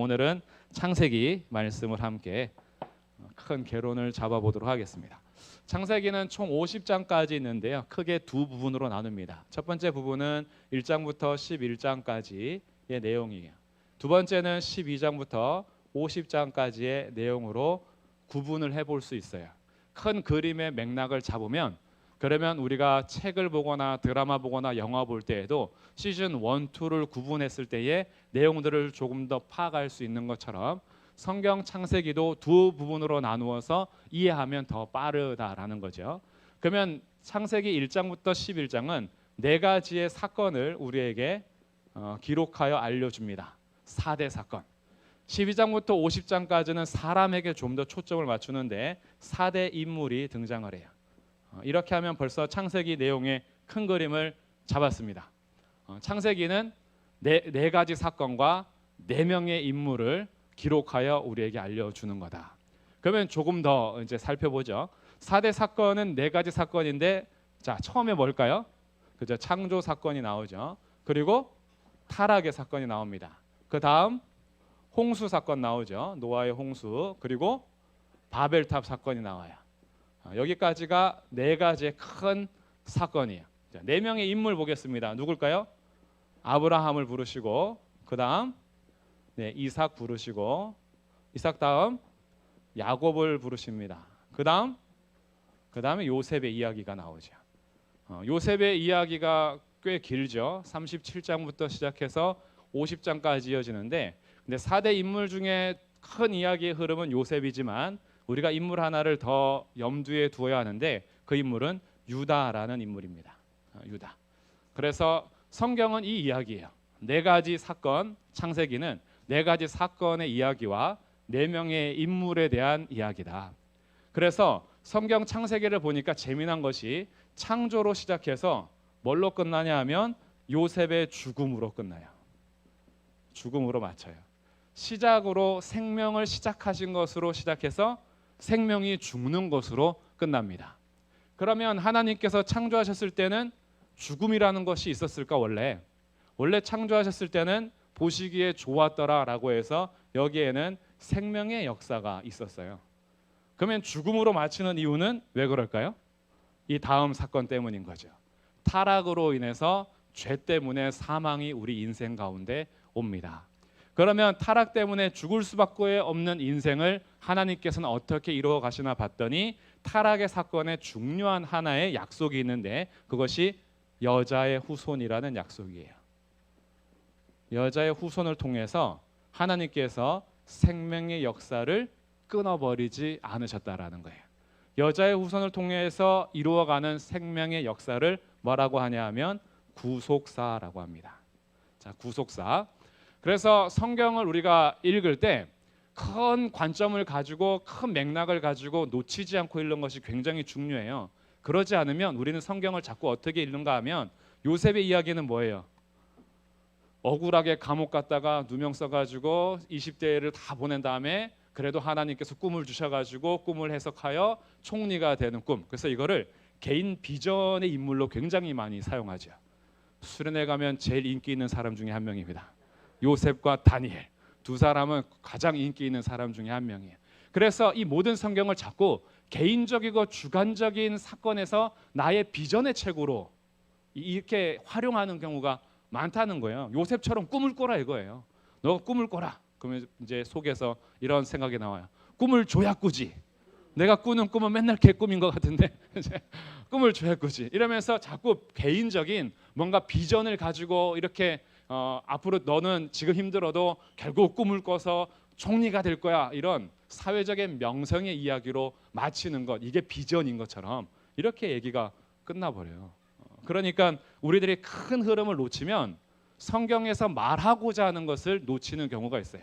오늘은 창세기 말씀을 함께 큰 개론을 잡아보도록 하겠습니다. 창세기는 총 50장까지 있는데요. 크게 두 부분으로 나눕니다. 첫 번째 부분은 1장부터 11장까지의 내용이에요. 두 번째는 12장부터 50장까지의 내용으로 구분을 해볼 수 있어요. 큰 그림의 맥락을 잡으면 그러면 우리가 책을 보거나 드라마 보거나 영화 볼 때에도 시즌 1, 2를 구분했을 때의 내용들을 조금 더 파악할 수 있는 것처럼 성경 창세기도 두 부분으로 나누어서 이해하면 더 빠르다라는 거죠. 그러면 창세기 1장부터 11장은 네 가지의 사건을 우리에게 기록하여 알려줍니다. 4대 사건. 12장부터 50장까지는 사람에게 좀 더 초점을 맞추는데 4대 인물이 등장을 해요. 이렇게 하면 벌써 창세기 내용의 큰 그림을 잡았습니다. 창세기는 네 가지 사건과 4명의 인물을 기록하여 우리에게 알려주는 거다. 그러면 조금 더 이제 살펴보죠. 4대 사건은 4가지 사건인데, 자 처음에 뭘까요? 그죠? 창조 사건이 나오죠. 그리고 타락의 사건이 나옵니다. 그 다음 홍수 사건 나오죠. 노아의 홍수. 그리고 바벨탑 사건이 나와요. 여기까지가 4가지의 큰 사건이에요. 자, 4명의 인물 보겠습니다. 누굴까요? 아브라함을 부르시고, 그 다음 이삭 부르시고, 이삭 다음 야곱을 부르십니다. 그 다음에 요셉의 이야기가 나오죠. 요셉의 이야기가 꽤 길죠. 37장부터 시작해서 50장까지 이어지는데, 근데 4대 인물 중에 큰 이야기의 흐름은 요셉이지만 우리가 인물 하나를 더 염두에 두어야 하는데 그 인물은 유다라는 인물입니다. 유다. 그래서 성경은 이 이야기예요. 4가지 사건, 창세기는 4가지 사건의 이야기와 4명의 인물에 대한 이야기다. 그래서 성경 창세기를 보니까 재미난 것이 창조로 시작해서 뭘로 끝나냐 하면 요셉의 죽음으로 끝나요. 죽음으로 맞춰요. 시작으로 생명을 시작하신 것으로 시작해서 생명이 죽는 것으로 끝납니다. 그러면 하나님께서 창조하셨을 때는 죽음이라는 것이 있었을까? 원래 창조하셨을 때는 보시기에 좋았더라라고 해서 여기에는 생명의 역사가 있었어요. 그러면 죽음으로 맞추는 이유는 왜 그럴까요? 이 다음 사건 때문인 거죠. 타락으로 인해서 죄 때문에 사망이 우리 인생 가운데 옵니다. 그러면 타락 때문에 죽을 수밖에 없는 인생을 하나님께서는 어떻게 이루어 가시나 봤더니 타락의 사건에 중요한 하나의 약속이 있는데 그것이 여자의 후손이라는 약속이에요. 여자의 후손을 통해서 하나님께서 생명의 역사를 끊어버리지 않으셨다라는 거예요. 여자의 후손을 통해서 이루어가는 생명의 역사를 뭐라고 하냐 하면 구속사라고 합니다. 자, 구속사. 그래서 성경을 우리가 읽을 때 큰 관점을 가지고 큰 맥락을 가지고 놓치지 않고 읽는 것이 굉장히 중요해요. 그러지 않으면 우리는 성경을 자꾸 어떻게 읽는가 하면 요셉의 이야기는 뭐예요? 억울하게 감옥 갔다가 누명 써가지고 20대를 다 보낸 다음에 그래도 하나님께서 꿈을 주셔가지고 꿈을 해석하여 총리가 되는 꿈. 그래서 이거를 개인 비전의 인물로 굉장히 많이 사용하죠. 수련회 가면 제일 인기 있는 사람 중에 한 명입니다. 요셉과 다니엘 두 사람은 가장 인기 있는 사람 중에 한 명이에요. 그래서 이 모든 성경을 자꾸 개인적이고 주관적인 사건에서 나의 비전의 책으로 이렇게 활용하는 경우가 많다는 거예요. 요셉처럼 꿈을 꿔라 이거예요. 너가 꿈을 꿔라. 그러면 이제 속에서 이런 생각이 나와요. 꿈을 줘야 꾸지. 내가 꾸는 꿈은 맨날 개꿈인 것 같은데 꿈을 줘야 꾸지. 이러면서 자꾸 개인적인 뭔가 비전을 가지고 이렇게 앞으로 너는 지금 힘들어도 결국 꿈을 꿔서 총리가 될 거야. 이런 사회적인 명성의 이야기로 마치는 것. 이게 비전인 것처럼 이렇게 얘기가 끝나버려요. 그러니까 우리들이 큰 흐름을 놓치면 성경에서 말하고자 하는 것을 놓치는 경우가 있어요.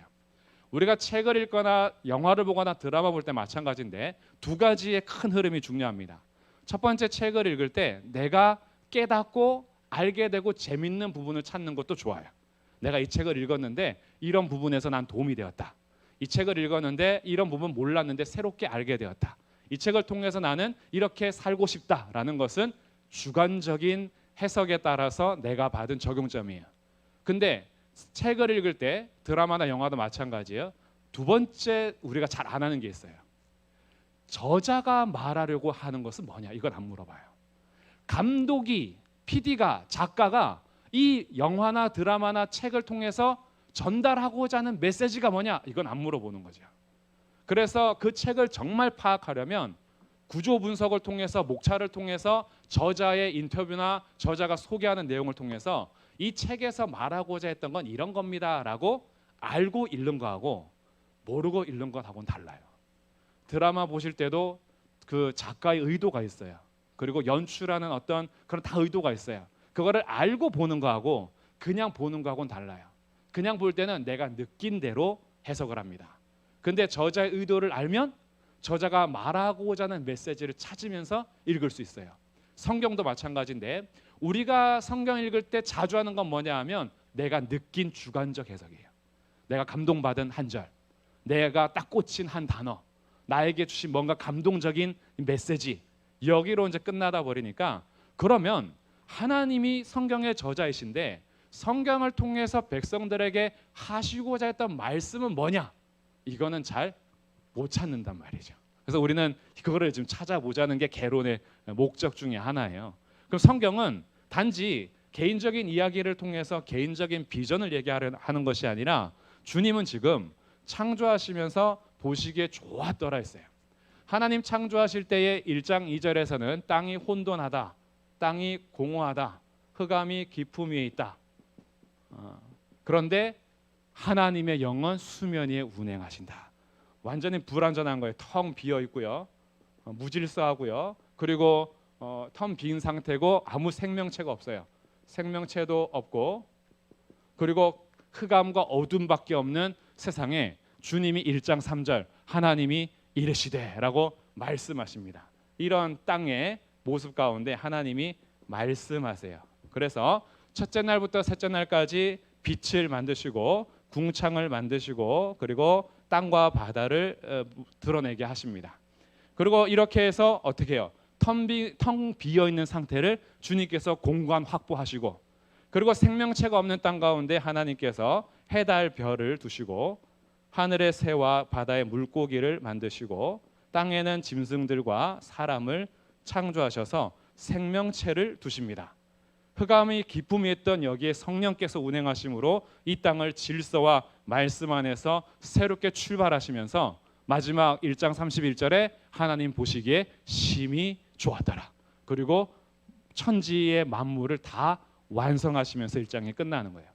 우리가 책을 읽거나 영화를 보거나 드라마 볼 때 마찬가지인데 2가지의 큰 흐름이 중요합니다. 첫 번째, 책을 읽을 때 내가 깨닫고 알게 되고 재밌는 부분을 찾는 것도 좋아요. 내가 이 책을 읽었는데 이런 부분에서 난 도움이 되었다. 이 책을 읽었는데 이런 부분 몰랐는데 새롭게 알게 되었다. 이 책을 통해서 나는 이렇게 살고 싶다라는 것은 주관적인 해석에 따라서 내가 받은 적용점이에요. 근데 책을 읽을 때 드라마나 영화도 마찬가지예요. 두 번째 우리가 잘 안 하는 게 있어요. 저자가 말하려고 하는 것은 뭐냐? 이건 안 물어봐요. 감독이, PD가, 작가가 이 영화나 드라마나 책을 통해서 전달하고자 하는 메시지가 뭐냐? 이건 안 물어보는 거죠. 그래서 그 책을 정말 파악하려면 구조 분석을 통해서, 목차를 통해서, 저자의 인터뷰나 저자가 소개하는 내용을 통해서 이 책에서 말하고자 했던 건 이런 겁니다라고 알고 읽는 거하고 모르고 읽는 것하고는 달라요. 드라마 보실 때도 그 작가의 의도가 있어요. 그리고 연출하는 어떤 그런 다 의도가 있어요. 그거를 알고 보는 거하고 그냥 보는 거하고는 달라요. 그냥 볼 때는 내가 느낀 대로 해석을 합니다. 근데 저자의 의도를 알면 저자가 말하고자 하는 메시지를 찾으면서 읽을 수 있어요. 성경도 마찬가지인데 우리가 성경 읽을 때 자주 하는 건 뭐냐 하면 내가 느낀 주관적 해석이에요. 내가 감동받은 한 절, 내가 딱 꽂힌 한 단어, 나에게 주신 뭔가 감동적인 메시지, 여기로 이제 끝나다 버리니까, 그러면 하나님이 성경의 저자이신데 성경을 통해서 백성들에게 하시고자 했던 말씀은 뭐냐? 이거는 잘 못 찾는단 말이죠. 그래서 우리는 그거를 좀 찾아보자는 게 개론의 목적 중에 하나예요. 그럼 성경은 단지 개인적인 이야기를 통해서 개인적인 비전을 얘기하는 것이 아니라 주님은 지금 창조하시면서 보시기에 좋았더라 했어요. 하나님 창조하실 때의 1장 2절에서는 땅이 혼돈하다, 땅이 공허하다, 흑암이 깊음 위에 있다. 그런데 하나님의 영은 수면 위에 운행하신다. 완전히 불완전한 거예요. 텅 비어 있고요, 무질서하고요. 그리고 텅 빈 상태고 아무 생명체가 없어요. 생명체도 없고, 그리고 흑암과 어둠밖에 없는 세상에 주님이 1장 3절 하나님이 이르시되라고 말씀하십니다. 이런 땅의 모습 가운데 하나님이 말씀하세요. 그래서 첫째 날부터 셋째 날까지 빛을 만드시고 궁창을 만드시고 그리고 땅과 바다를 드러내게 하십니다. 그리고 이렇게 해서 어떻게 해요? 텅 비어 있는 상태를 주님께서 공간 확보하시고, 그리고 생명체가 없는 땅 가운데 하나님께서 해, 달, 별을 두시고 하늘의 새와 바다의 물고기를 만드시고 땅에는 짐승들과 사람을 창조하셔서 생명체를 두십니다. 흑암이 깊음이 있던 여기에 성령께서 운행하심으로 이 땅을 질서와 말씀 안에서 새롭게 출발하시면서 마지막 1장 31절에 하나님 보시기에 심히 좋았더라. 그리고 천지의 만물을 다 완성하시면서 1장이 끝나는 거예요.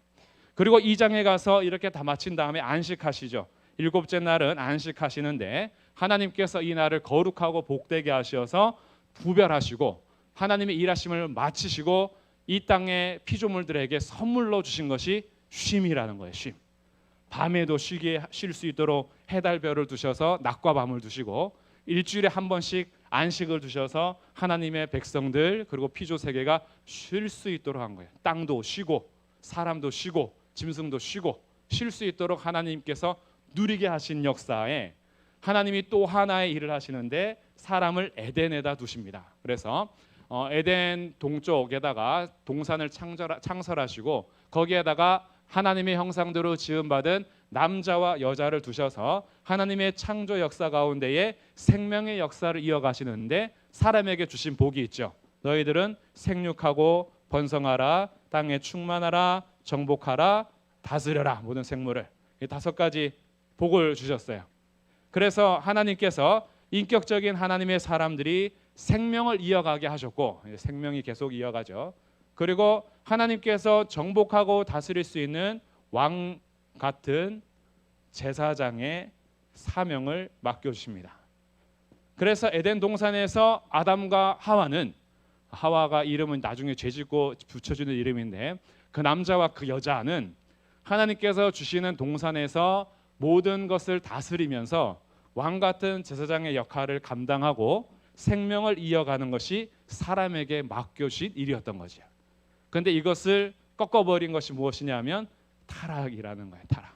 그리고 2장에 가서 이렇게 다 마친 다음에 안식하시죠. 7째 날은 안식하시는데 하나님께서 이 날을 거룩하고 복되게 하셔서 부별하시고 하나님의 일하심을 마치시고 이 땅의 피조물들에게 선물로 주신 것이 쉼이라는 거예요. 쉼. 밤에도 쉬게 쉴 수 있도록 해달별을 두셔서 낮과 밤을 두시고 일주일에 한 번씩 안식을 두셔서 하나님의 백성들 그리고 피조 세계가 쉴 수 있도록 한 거예요. 땅도 쉬고 사람도 쉬고 짐승도 쉬고 쉴 수 있도록 하나님께서 누리게 하신 역사에 하나님이 또 하나의 일을 하시는데 사람을 에덴에다 두십니다. 그래서 에덴 동쪽에다가 동산을 창설하시고 거기에다가 하나님의 형상대로 지음받은 남자와 여자를 두셔서 하나님의 창조 역사 가운데에 생명의 역사를 이어가시는데 사람에게 주신 복이 있죠. 너희들은 생육하고 번성하라, 땅에 충만하라, 정복하라, 다스려라, 모든 생물을. 이 5가지 복을 주셨어요. 그래서 하나님께서 인격적인 하나님의 사람들이 생명을 이어가게 하셨고 생명이 계속 이어가죠. 그리고 하나님께서 정복하고 다스릴 수 있는 왕 같은 제사장의 사명을 맡겨주십니다. 그래서 에덴 동산에서 아담과 하와는, 하와가 이름은 나중에 죄짓고 붙여주는 이름인데 그 남자와 그 여자는 하나님께서 주시는 동산에서 모든 것을 다스리면서 왕 같은 제사장의 역할을 감당하고 생명을 이어가는 것이 사람에게 맡겨주신 일이었던 거죠. 그런데 이것을 꺾어버린 것이 무엇이냐면 타락이라는 거예요. 타락.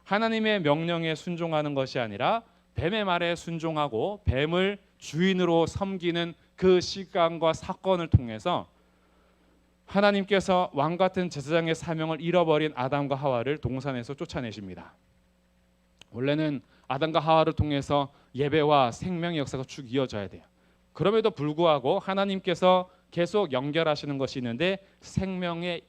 하나님의 명령에 순종하는 것이 아니라 뱀의 말에 순종하고 뱀을 주인으로 섬기는 그 시간과 사건을 통해서 하나님께서 왕 같은 제사장의 사명을 잃어버린 아담과 하와를 동산에서 쫓아내십니다. 원래는 아담과 하와를 통해서 예배와 생명의 역사가 쭉 이어져야 돼요. 그럼에도 불구하고 하나님께서 계속 연결하시는 것이 있는데 생명의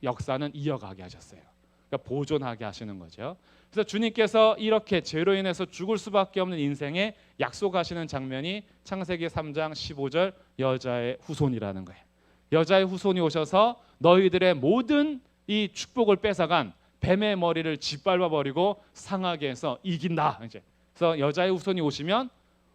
역사는 이어가게 하셨어요. 그러니까 보존하게 하시는 거죠. 그래서 주님께서 이렇게 죄로 인해서 죽을 수밖에 없는 인생에 약속하시는 장면이 창세기 3장 15절 여자의 후손이라는 거예요. 여자의 후손이 오셔서 너희들의 모든 이 축복을 뺏어간 뱀의 머리를 짓밟아 버리고 상하게 해서 이긴다. 이제 그래서 여자의 후손이 오시면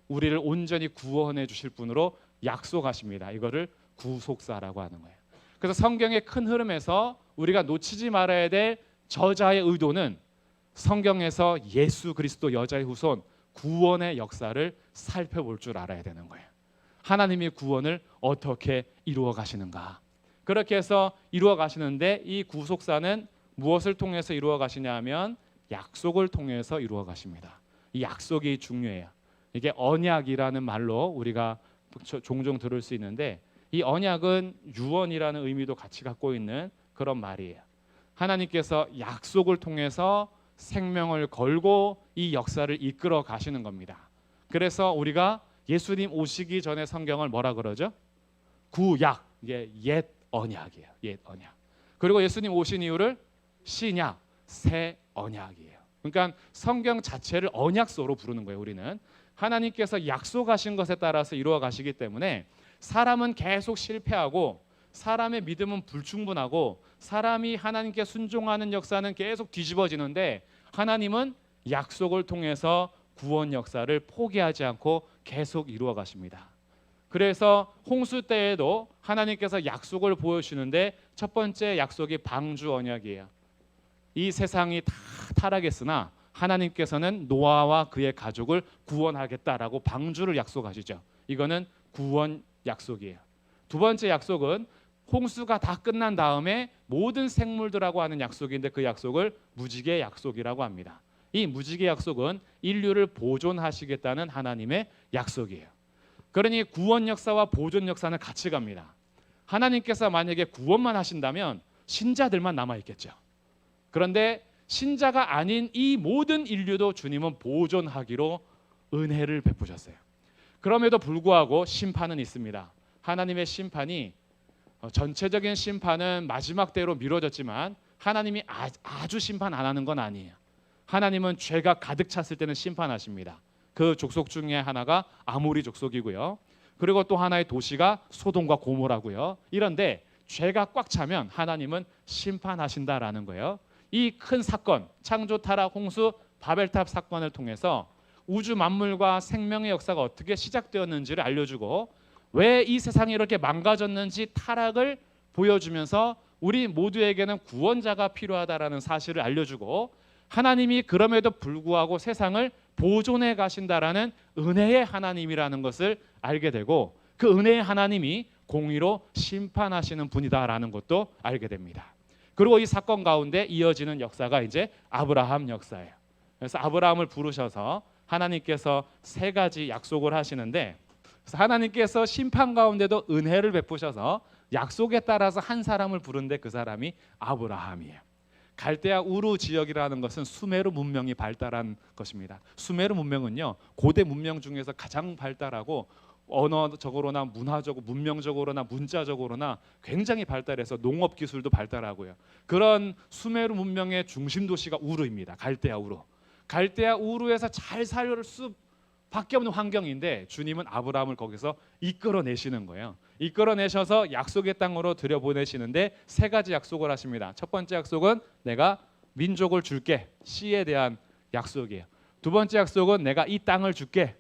우리를 온전히 구원해 주실 분으로 약속하십니다. 이거를 구속사라고 하는 거예요. 그래서 성경의 큰 흐름에서 우리가 놓치지 말아야 될 저자의 의도는 성경에서 예수 그리스도 여자의 후손 구원의 역사를 살펴볼 줄 알아야 되는 거예요. 하나님이 구원을 어떻게 이루어 가시는가. 그렇게 해서 이루어 가시는데 이 구속사는 무엇을 통해서 이루어 가시냐 하면 약속을 통해서 이루어 가십니다. 이 약속이 중요해요. 이게 언약이라는 말로 우리가 종종 들을 수 있는데 이 언약은 유언이라는 의미도 같이 갖고 있는 그런 말이에요. 하나님께서 약속을 통해서 생명을 걸고 이 역사를 이끌어 가시는 겁니다. 그래서 우리가 예수님 오시기 전에 성경을 뭐라 그러죠? 구약, 이게 옛 언약이에요. 옛 언약. 그리고 예수님 오신 이유를 신약, 새 언약이에요. 그러니까 성경 자체를 언약서로 부르는 거예요. 우리는 하나님께서 약속하신 것에 따라서 이루어 가시기 때문에 사람은 계속 실패하고 사람의 믿음은 불충분하고 사람이 하나님께 순종하는 역사는 계속 뒤집어지는데 하나님은 약속을 통해서 구원 역사를 포기하지 않고 계속 이루어 가십니다. 그래서 홍수 때에도 하나님께서 약속을 보여주시는데 첫 번째 약속이 방주 언약이에요. 이 세상이 다 타락했으나 하나님께서는 노아와 그의 가족을 구원하겠다라고 방주를 약속하시죠. 이거는 구원 약속이에요. 두 번째 약속은 홍수가 다 끝난 다음에 모든 생물들하고 하는 약속인데 그 약속을 무지개 약속이라고 합니다. 이 무지개 약속은 인류를 보존하시겠다는 하나님의 약속이에요. 그러니 구원 역사와 보존 역사는 같이 갑니다. 하나님께서 만약에 구원만 하신다면 신자들만 남아 있겠죠. 그런데 신자가 아닌 이 모든 인류도 주님은 보존하기로 은혜를 베푸셨어요. 그럼에도 불구하고 심판은 있습니다. 하나님의 심판이 전체적인 심판은 마지막 때로 미뤄졌지만 하나님이 아주 심판 안 하는 건 아니에요. 하나님은 죄가 가득 찼을 때는 심판하십니다. 그 족속 중에 하나가 아모리 족속이고요. 그리고 또 하나의 도시가 소돔과 고모라고요. 이런데 죄가 꽉 차면 하나님은 심판하신다라는 거예요. 이 큰 사건, 창조, 타락, 홍수, 바벨탑 사건을 통해서 우주 만물과 생명의 역사가 어떻게 시작되었는지를 알려주고 왜 이 세상이 이렇게 망가졌는지 타락을 보여주면서 우리 모두에게는 구원자가 필요하다라는 사실을 알려주고 하나님이 그럼에도 불구하고 세상을 보존해 가신다라는 은혜의 하나님이라는 것을 알게 되고 그 은혜의 하나님이 공의로 심판하시는 분이다라는 것도 알게 됩니다. 그리고 이 사건 가운데 이어지는 역사가 이제 아브라함 역사예요. 그래서 아브라함을 부르셔서 하나님께서 세 가지 약속을 하시는데 그래서 하나님께서 심판 가운데도 은혜를 베푸셔서 약속에 따라서 한 사람을 부른데 그 사람이 아브라함이에요. 갈대아 우루 지역이라는 것은 수메르 문명이 발달한 것입니다. 수메르 문명은요 고대 문명 중에서 가장 발달하고 언어적으로나 문화적으로 문명적으로나 문자적으로나 굉장히 발달해서 농업 기술도 발달하고요. 그런 수메르 문명의 중심 도시가 우르입니다. 갈대아 우루. 갈대아 우르에서 잘 살 수밖에 없는 환경인데 주님은 아브라함을 거기서 이끌어내시는 거예요. 이끌어내셔서 약속의 땅으로 들여보내시는데 세 가지 약속을 하십니다. 첫 번째 약속은 내가 민족을 줄게. 씨에 대한 약속이에요. 두 번째 약속은 내가 이 땅을 줄게.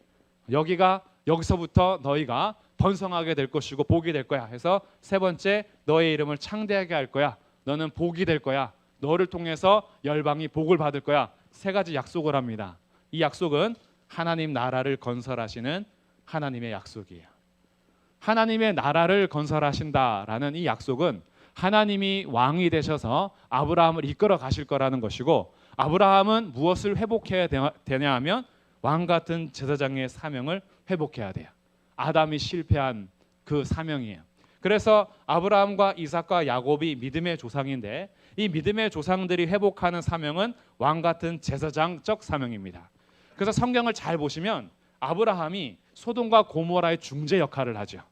여기서부터 너희가 번성하게 될 것이고 복이 될 거야. 해서 세 번째 너의 이름을 창대하게 할 거야. 너는 복이 될 거야. 너를 통해서 열방이 복을 받을 거야. 세 가지 약속을 합니다. 이 약속은 하나님 나라를 건설하시는 하나님의 약속이에요. 하나님의 나라를 건설하신다라는 이 약속은 하나님이 왕이 되셔서 아브라함을 이끌어 가실 거라는 것이고 아브라함은 무엇을 회복해야 되냐 하면 왕 같은 제사장의 사명을 회복해야 돼요. 아담이 실패한 그 사명이에요. 그래서 아브라함과 이삭과 야곱이 믿음의 조상인데 이 믿음의 조상들이 회복하는 사명은 왕 같은 제사장적 사명입니다. 그래서 성경을 잘 보시면 아브라함이 소돔과 고모라의 중재 역할을 하죠.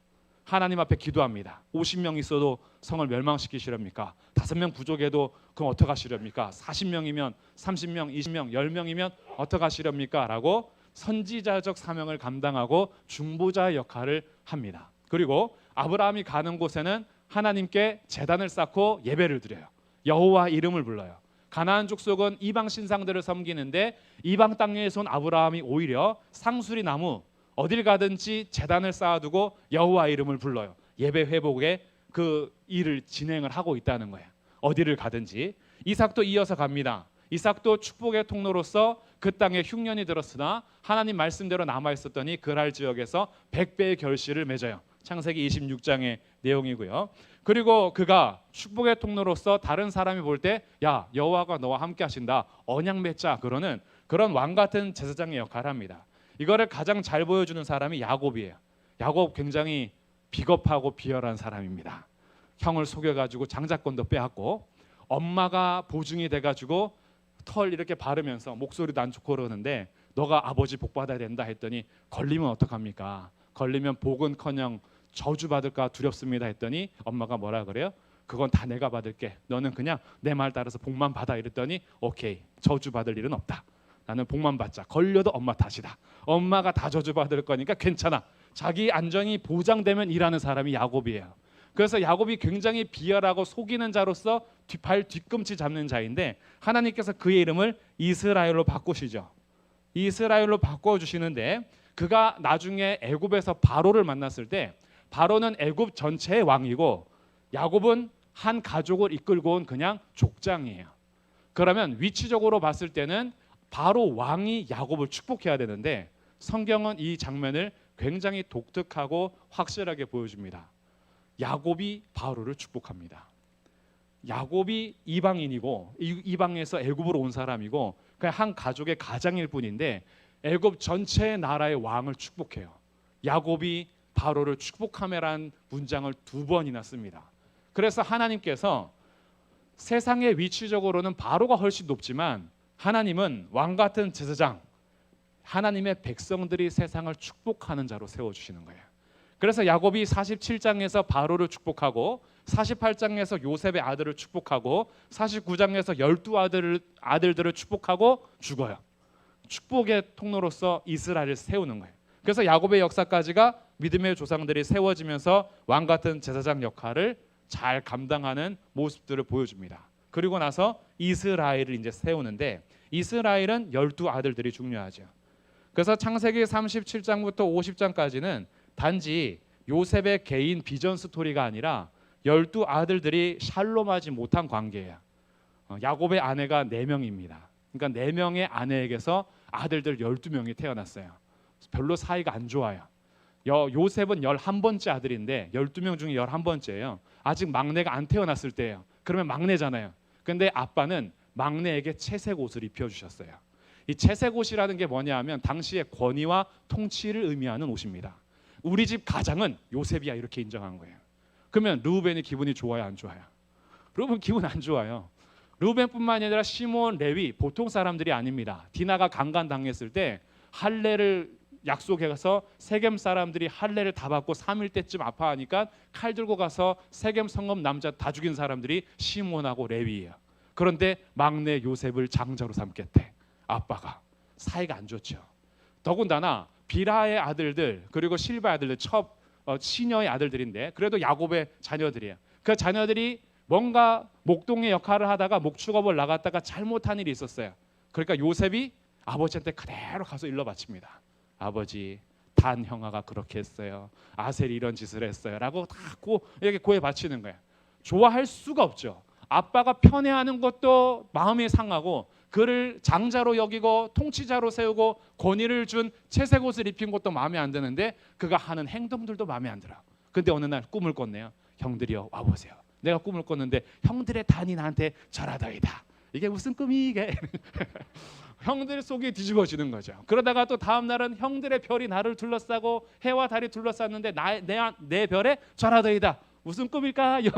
하나님 앞에 기도합니다. 50명 있어도 성을 멸망시키시렵니까? 5명 부족해도 그럼 어떡하시렵니까? 40명이면 30명, 20명, 10명이면 어떡하시렵니까? 라고 선지자적 사명을 감당하고 중보자의 역할을 합니다. 그리고 아브라함이 가는 곳에는 하나님께 제단을 쌓고 예배를 드려요. 여호와 이름을 불러요. 가나안 족속은 이방 신상들을 섬기는데 이방 땅에서 온 아브라함이 오히려 상수리 나무 어딜 가든지 제단을 쌓아두고 여호와 이름을 불러요. 예배 회복에 그 일을 진행을 하고 있다는 거예요. 어디를 가든지. 이삭도 이어서 갑니다. 이삭도 축복의 통로로서 그 땅에 흉년이 들었으나 하나님 말씀대로 남아 있었더니 그랄 지역에서 100배의 결실을 맺어요. 창세기 26장의 내용이고요. 그리고 그가 축복의 통로로서 다른 사람이 볼 때 야 여호와가 너와 함께 하신다 언약 맺자 그러는 그런 왕 같은 제사장의 역할을 합니다. 이거를 가장 잘 보여주는 사람이 야곱이에요. 야곱 굉장히 비겁하고 비열한 사람입니다. 형을 속여가지고 장자권도 빼앗고 엄마가 보증이 돼가지고 털 이렇게 바르면서 목소리도 안 좋고 그러는데 너가 아버지 복 받아야 된다 했더니 걸리면 어떡합니까? 걸리면 복은커녕 저주받을까 두렵습니다 했더니 엄마가 뭐라 그래요? 그건 다 내가 받을게. 너는 그냥 내 말 따라서 복만 받아 이랬더니 오케이 저주받을 일은 없다. 나는 복만 받자. 걸려도 엄마 탓이다. 엄마가 다 저주받을 거니까 괜찮아. 자기 안정이 보장되면 일하는 사람이 야곱이에요. 그래서 야곱이 굉장히 비열하고 속이는 자로서 발 뒤꿈치 잡는 자인데 하나님께서 그의 이름을 이스라엘로 바꾸시죠. 이스라엘로 바꿔주시는데 그가 나중에 애굽에서 바로를 만났을 때 바로는 애굽 전체의 왕이고 야곱은 한 가족을 이끌고 온 그냥 족장이에요. 그러면 위치적으로 봤을 때는 바로 왕이 야곱을 축복해야 되는데 성경은 이 장면을 굉장히 독특하고 확실하게 보여줍니다. 야곱이 바로를 축복합니다. 야곱이 이방인이고 이방에서 애굽으로 온 사람이고 그냥 한 가족의 가장일 뿐인데 애굽 전체의 나라의 왕을 축복해요. 야곱이 바로를 축복하매란 문장을 2번이나 씁니다. 그래서 하나님께서 세상의 위치적으로는 바로가 훨씬 높지만 하나님은 왕 같은 제사장, 하나님의 백성들이 세상을 축복하는 자로 세워주시는 거예요. 그래서 야곱이 47장에서 바로를 축복하고 48장에서 요셉의 아들을 축복하고 49장에서 12아들들을 축복하고 죽어요. 축복의 통로로서 이스라엘을 세우는 거예요. 그래서 야곱의 역사까지가 믿음의 조상들이 세워지면서 왕 같은 제사장 역할을 잘 감당하는 모습들을 보여줍니다. 그리고 나서 이스라엘을 이제 세우는데 이스라엘은 12아들들이 중요하죠. 그래서 창세기 37장부터 50장까지는 단지 요셉의 개인 비전 스토리가 아니라 12아들들이 샬롬하지 못한 관계예요. 야곱의 아내가 4명입니다. 그러니까 4명의 아내에게서 아들들 12명이 태어났어요. 별로 사이가 안 좋아요. 요셉은 11번째 아들인데 12명 중에 11번째예요. 아직 막내가 안 태어났을 때예요. 그러면 막내잖아요. 근데 아빠는 막내에게 채색 옷을 입혀주셨어요. 이 채색 옷이라는 게 뭐냐 하면 당시의 권위와 통치를 의미하는 옷입니다. 우리 집 가장은 요셉이야 이렇게 인정한 거예요. 그러면 르우벤이 기분이 좋아요 안 좋아요? 르우벤 기분 안 좋아요. 르우벤뿐만이 아니라 시몬, 레위 보통 사람들이 아닙니다. 디나가 강간당했을 때 할례를 약속해서 세겜 사람들이 할례를 다 받고 3일 때쯤 아파하니까 칼 들고 가서 세겜 성읍 남자 다 죽인 사람들이 시몬하고 레위예요. 그런데 막내 요셉을 장자로 삼겠대. 아빠가 사이가 안 좋죠. 더군다나 비라의 아들들 그리고 실바의 아들들 시녀의 아들들인데 그래도 야곱의 자녀들이에요. 그 자녀들이 뭔가 목동의 역할을 하다가 목축업을 나갔다가 잘못한 일이 있었어요. 그러니까 요셉이 아버지한테 그대로 가서 일러 바칩니다. 아버지 단 형아가 그렇게 했어요. 아셀이 이런 짓을 했어요. 라고 다 이렇게 고해 바치는 거예요. 좋아할 수가 없죠. 아빠가 편애하는 것도 마음이 상하고 그를 장자로 여기고 통치자로 세우고 권위를 준 채색 옷을 입힌 것도 마음에 안 드는데 그가 하는 행동들도 마음에 안 들어. 근데 어느 날 꿈을 꿨네요. 형들이여 와보세요. 내가 꿈을 꿨는데 형들의 단이 나한테 절하더이다. 이게 무슨 꿈이 이게? 형들 속이 뒤집어지는 거죠. 그러다가 또 다음 날은 형들의 별이 나를 둘러싸고 해와 달이 둘러쌌는데 내 별에 절하더이다. 무슨 꿈일까요?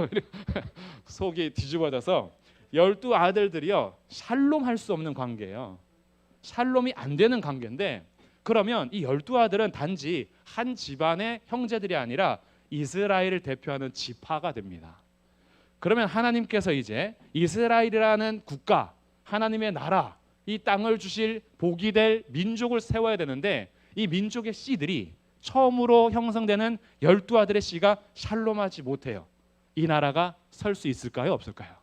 속이 뒤집어져서 12아들들이요 샬롬할 수 없는 관계예요. 샬롬이 안 되는 관계인데, 그러면 이 12아들은 단지 한 집안의 형제들이 아니라 이스라엘을 대표하는 지파가 됩니다. 그러면 하나님께서 이제 이스라엘이라는 국가, 하나님의 나라, 이 땅을 주실 복이 될 민족을 세워야 되는데, 이 민족의 씨들이 처음으로 형성되는 12아들의 씨가 샬롬하지 못해요. 이 나라가 설 수 있을까요? 없을까요?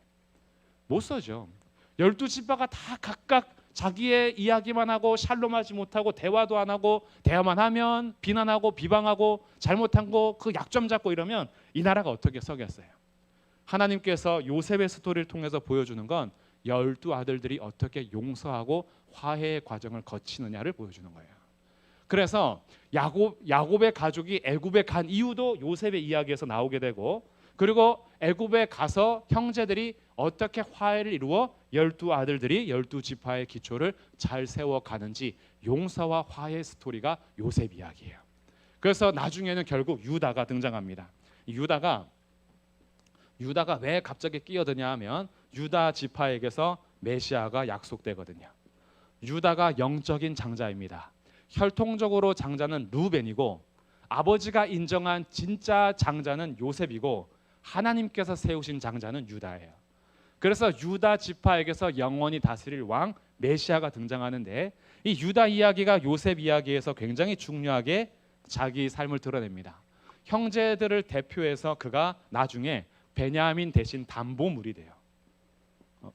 못 서죠. 12지파가 다 각각 자기의 이야기만 하고 샬롬하지 못하고 대화도 안 하고, 대화만 하면 비난하고 비방하고 잘못한 거 그 약점 잡고 이러면 이 나라가 어떻게 서겠어요? 하나님께서 요셉의 스토리를 통해서 보여주는 건 12아들들이 어떻게 용서하고 화해의 과정을 거치느냐를 보여주는 거예요. 그래서 야곱의 가족이 애굽에 간 이유도 요셉의 이야기에서 나오게 되고, 그리고 애굽에 가서 형제들이 어떻게 화해를 이루어 12아들들이 12지파의 기초를 잘 세워가는지, 용서와 화해 스토리가 요셉 이야기예요. 그래서 나중에는 결국 유다가 등장합니다. 유다가 왜 갑자기 끼어드냐 하면 유다 지파에게서 메시아가 약속되거든요. 유다가 영적인 장자입니다. 혈통적으로 장자는 루벤이고, 아버지가 인정한 진짜 장자는 요셉이고, 하나님께서 세우신 장자는 유다예요. 그래서 유다 지파에게서 영원히 다스릴 왕 메시아가 등장하는데, 이 유다 이야기가 요셉 이야기에서 굉장히 중요하게 자기 삶을 드러냅니다. 형제들을 대표해서 그가 나중에 베냐민 대신 담보물이 돼요.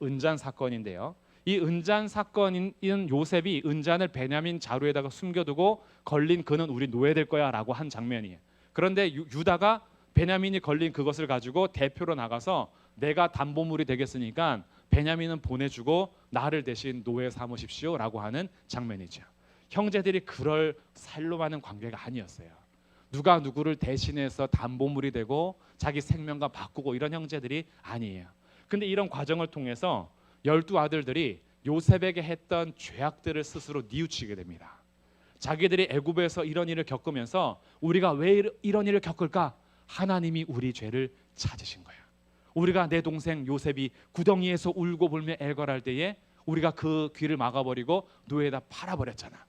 은잔 사건인데요. 이 은잔 사건인 요셉이 은잔을 베냐민 자루에다가 숨겨두고 걸린 그는 우리 노예될 거야 라고 한 장면이에요. 그런데 유다가 베냐민이 걸린 그것을 가지고 대표로 나가서 내가 담보물이 되겠으니까 베냐민은 보내주고 나를 대신 노예 삼으십시오 라고 하는 장면이죠. 형제들이 그럴 살로하는 관계가 아니었어요. 누가 누구를 대신해서 담보물이 되고 자기 생명과 바꾸고 이런 형제들이 아니에요. 근데 이런 과정을 통해서 12아들들이 요셉에게 했던 죄악들을 스스로 뉘우치게 됩니다. 자기들이 애굽에서 이런 일을 겪으면서 우리가 왜 이런 일을 겪을까? 하나님이 우리 죄를 찾으신 거예요. 우리가 내 동생 요셉이 구덩이에서 울고 불며 애걸할 때에 우리가 그 귀를 막아버리고 노예에다 팔아버렸잖아.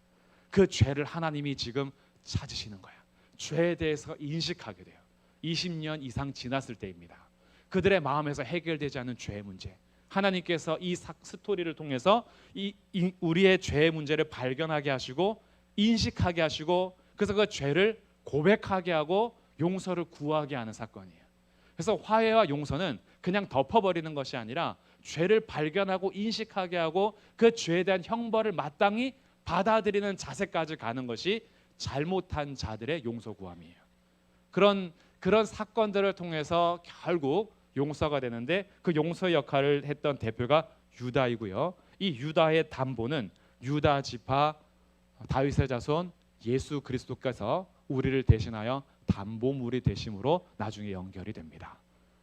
그 죄를 하나님이 지금 찾으시는 거야. 죄에 대해서 인식하게 돼요. 20년 이상 지났을 때입니다. 그들의 마음에서 해결되지 않은 죄의 문제, 하나님께서 이 스토리를 통해서 우리의 죄의 문제를 발견하게 하시고 인식하게 하시고, 그래서 그 죄를 고백하게 하고 용서를 구하게 하는 사건이에요. 그래서 화해와 용서는 그냥 덮어버리는 것이 아니라 죄를 발견하고 인식하게 하고 그 죄에 대한 형벌을 마땅히 받아들이는 자세까지 가는 것이 잘못한 자들의 용서 구함이에요. 그런 사건들을 통해서 결국 용서가 되는데, 그 용서의 역할을 했던 대표가 유다이고요. 이 유다의 담보는 유다 지파 다윗의 자손 예수 그리스도께서 우리를 대신하여 담보물이 되심으로 나중에 연결이 됩니다.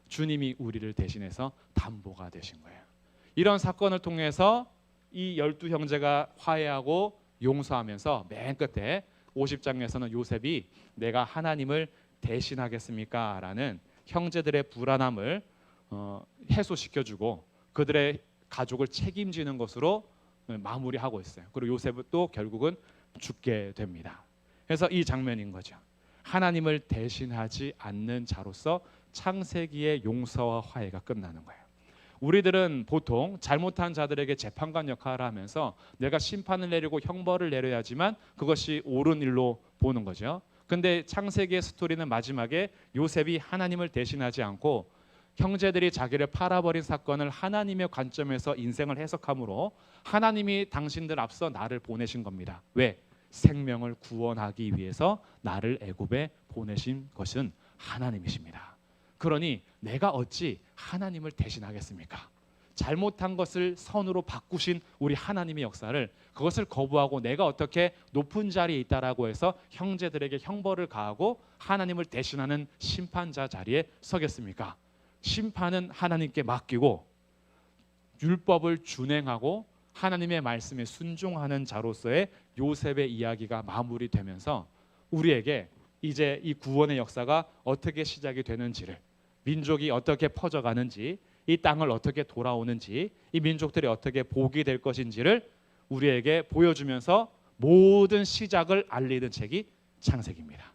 주님이 우리를 대신해서 담보가 되신 거예요. 이런 사건을 통해서 이 12형제가 화해하고 용서하면서 맨 끝에 50장에서는 요셉이 내가 하나님을 대신하겠습니까? 라는 형제들의 불안함을 해소시켜주고 그들의 가족을 책임지는 것으로 마무리하고 있어요. 그리고 요셉은 또 결국은 죽게 됩니다. 그래서 이 장면인 거죠. 하나님을 대신하지 않는 자로서 창세기의 용서와 화해가 끝나는 거예요. 우리들은 보통 잘못한 자들에게 재판관 역할을 하면서 내가 심판을 내리고 형벌을 내려야지만 그것이 옳은 일로 보는 거죠. 근데 창세기의 스토리는 마지막에 요셉이 하나님을 대신하지 않고 형제들이 자기를 팔아버린 사건을 하나님의 관점에서 인생을 해석함으로 하나님이 당신들 앞서 나를 보내신 겁니다. 왜? 생명을 구원하기 위해서 나를 애굽에 보내신 것은 하나님이십니다. 그러니 내가 어찌 하나님을 대신하겠습니까? 잘못한 것을 선으로 바꾸신 우리 하나님의 역사를, 그것을 거부하고 내가 어떻게 높은 자리에 있다라고 해서 형제들에게 형벌을 가하고 하나님을 대신하는 심판자 자리에 서겠습니까? 심판은 하나님께 맡기고 율법을 준행하고 하나님의 말씀에 순종하는 자로서의 요셉의 이야기가 마무리되면서 우리에게 이제 이 구원의 역사가 어떻게 시작이 되는지를, 민족이 어떻게 퍼져가는지, 이 땅을 어떻게 돌아오는지, 이 민족들이 어떻게 복이 될 것인지를 우리에게 보여주면서 모든 시작을 알리는 책이 창세기입니다.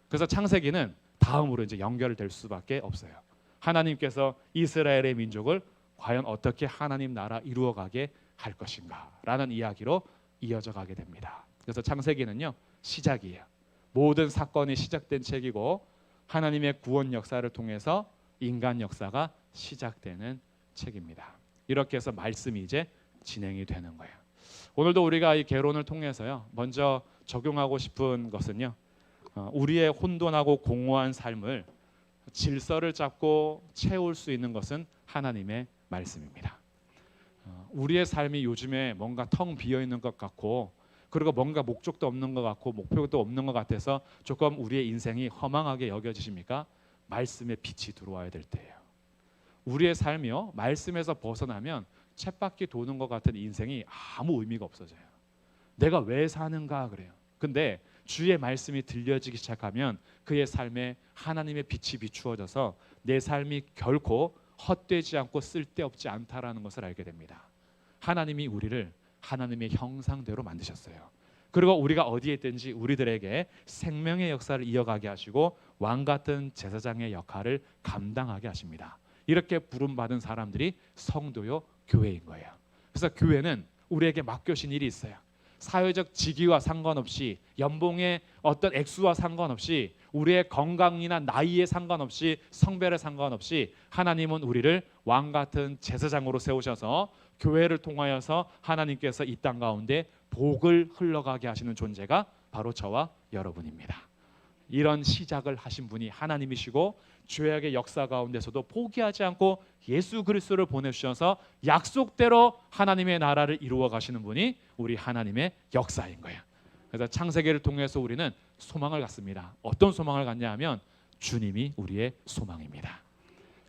그래서 창세기는 다음으로 이제 연결될 수밖에 없어요. 하나님께서 이스라엘의 민족을 과연 어떻게 하나님 나라 이루어가게 할 것인가라는 이야기로 이어져 가게 됩니다. 그래서 창세기는요, 시작이에요. 모든 사건이 시작된 책이고 하나님의 구원 역사를 통해서 인간 역사가 시작되는 책입니다. 이렇게 해서 말씀이 이제 진행이 되는 거예요. 오늘도 우리가 이 개론을 통해서요, 먼저 적용하고 싶은 것은요, 우리의 혼돈하고 공허한 삶을 질서를 잡고 채울 수 있는 것은 하나님의 말씀입니다. 우리의 삶이 요즘에 뭔가 텅 비어 있는 것 같고, 그리고 뭔가 목적도 없는 것 같고 목표도 없는 것 같아서 조금 우리의 인생이 허망하게 여겨지십니까? 말씀의 빛이 들어와야 될 때예요. 우리의 삶이요, 말씀에서 벗어나면 쳇바퀴 도는 것 같은 인생이 아무 의미가 없어져요. 내가 왜 사는가 그래요. 근데 주의 말씀이 들려지기 시작하면 그의 삶에 하나님의 빛이 비추어져서 내 삶이 결코 헛되지 않고 쓸데없지 않다라는 것을 알게 됩니다. 하나님이 우리를 하나님의 형상대로 만드셨어요. 그리고 우리가 어디에 있든지 우리들에게 생명의 역사를 이어가게 하시고 왕 같은 제사장의 역할을 감당하게 하십니다. 이렇게 부름받은 사람들이 성도요, 교회인 거예요. 그래서 교회는 우리에게 맡겨진 일이 있어요. 사회적 직위와 상관없이, 연봉의 어떤 액수와 상관없이, 우리의 건강이나 나이에 상관없이, 성별에 상관없이 하나님은 우리를 왕 같은 제사장으로 세우셔서 교회를 통하여서 하나님께서 이 땅 가운데 복을 흘러가게 하시는 존재가 바로 저와 여러분입니다. 이런 시작을 하신 분이 하나님이시고 죄악의 역사 가운데서도 포기하지 않고 예수 그리스도를 보내주셔서 약속대로 하나님의 나라를 이루어 가시는 분이 우리 하나님의 역사인 거예요. 그래서 창세기를 통해서 우리는 소망을 갖습니다. 어떤 소망을 갖냐 하면 주님이 우리의 소망입니다.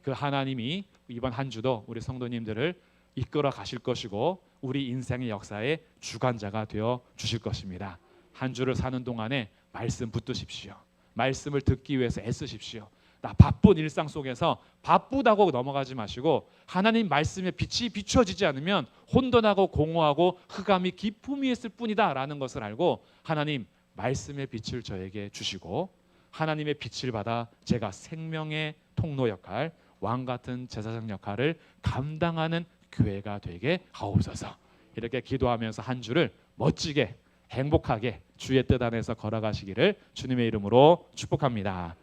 그 하나님이 이번 한 주도 우리 성도님들을 이끌어 가실 것이고 우리 인생의 역사의 주관자가 되어 주실 것입니다. 한 주를 사는 동안에 말씀 붙드십시오. 말씀을 듣기 위해서 애쓰십시오. 나 바쁜 일상 속에서 바쁘다고 넘어가지 마시고 하나님 말씀의 빛이 비춰지지 않으면 혼돈하고 공허하고 흑암이 깊음이 있을 뿐이다 라는 것을 알고 하나님 말씀의 빛을 저에게 주시고 하나님의 빛을 받아 제가 생명의 통로 역할, 왕 같은 제사장 역할을 감당하는 교회가 되게 하옵소서. 이렇게 기도하면서 한 주를 멋지게 행복하게 주의 뜻 안에서 걸어가시기를 주님의 이름으로 축복합니다.